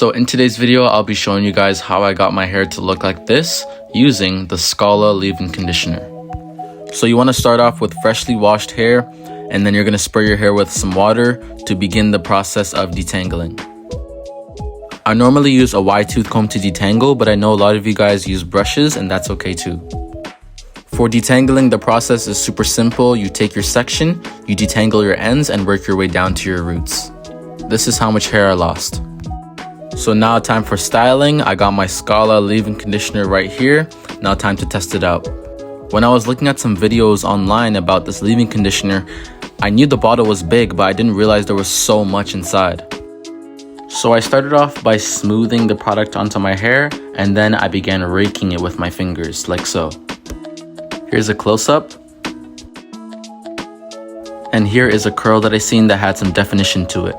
So in today's video, I'll be showing you guys how I got my hair to look like this using the Scala leave-in conditioner. So you want to start off with freshly washed hair, and then you're going to spray your hair with some water to begin the process of detangling. I normally use a wide tooth comb to detangle, but I know a lot of you guys use brushes, and that's okay too. For detangling, the process is super simple. You take your section, you detangle your ends, and work your way down to your roots. This is how much hair I lost. So now time for styling. I got my Scala leave-in conditioner right here. Now time to test it out. When I was looking at some videos online about this leave-in conditioner, I knew the bottle was big, but I didn't realize there was so much inside. So I started off by smoothing the product onto my hair, and then I began raking it with my fingers, like so. Here's a close-up. And here is a curl that I seen that had some definition to it.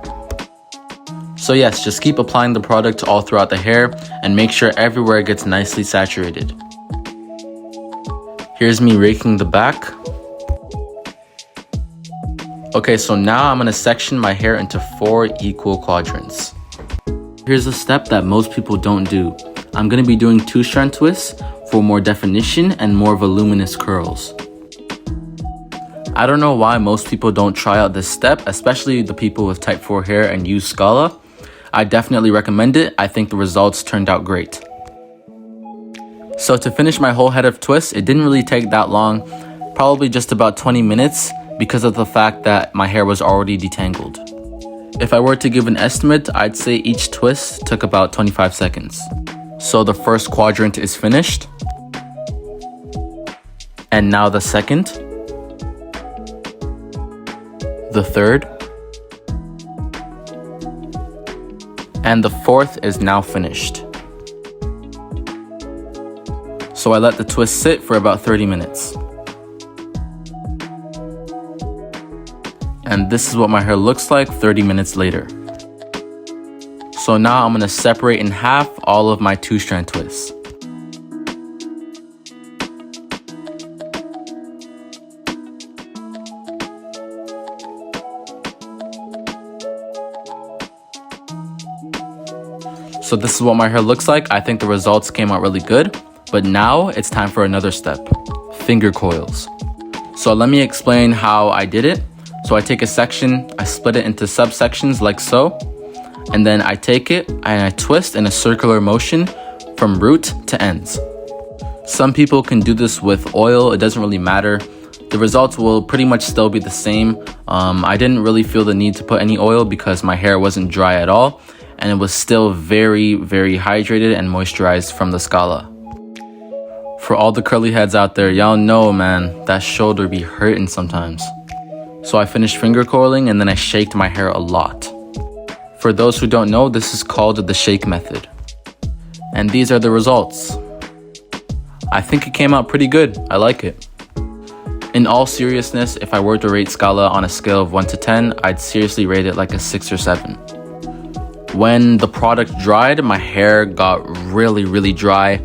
So yes, just keep applying the product all throughout the hair and make sure everywhere gets nicely saturated. Here's me raking the back. Okay, so now I'm gonna section my hair into 4 equal quadrants. Here's a step that most people don't do. I'm gonna be doing 2-strand twists for more definition and more voluminous curls. I don't know why most people don't try out this step, especially the people with type 4 hair and use Scala. I definitely recommend it. I think the results turned out great. So to finish my whole head of twists, it didn't really take that long, probably just about 20 minutes because of the fact that my hair was already detangled. If I were to give an estimate, I'd say each twist took about 25 seconds. So the first quadrant is finished. And now the second. The third. And the fourth is now finished. So I let the twist sit for about 30 minutes. And this is what my hair looks like 30 minutes later. So now I'm going to separate in half all of my 2-strand twists. So this is what my hair looks like. I think the results came out really good. But now it's time for another step, finger coils. So let me explain how I did it. So I take a section, I split it into subsections like so. And then I take it and I twist in a circular motion from root to ends. Some people can do this with oil. It doesn't really matter. The results will pretty much still be the same. I didn't really feel the need to put any oil because my hair wasn't dry at all. And it was still very, very hydrated and moisturized from the Scala. For all the curly heads out there, y'all know, man, that shoulder be hurting sometimes. So I finished finger coiling and then I shaked my hair a lot. For those who don't know, this is called the shake method. And these are the results. I think it came out pretty good. I like it. In all seriousness, if I were to rate Scala on a scale of 1 to 10, I'd seriously rate it like a 6 or 7. When the product dried, my hair got really, really dry.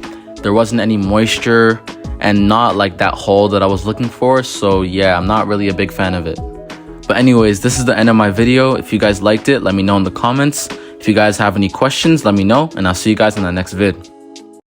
There wasn't any moisture and not like that hold that I was looking for. So yeah, I'm not really a big fan of it. But anyways, this is the end of my video. If you guys liked it, let me know in the comments. If you guys have any questions, let me know, and I'll see you guys in the next vid.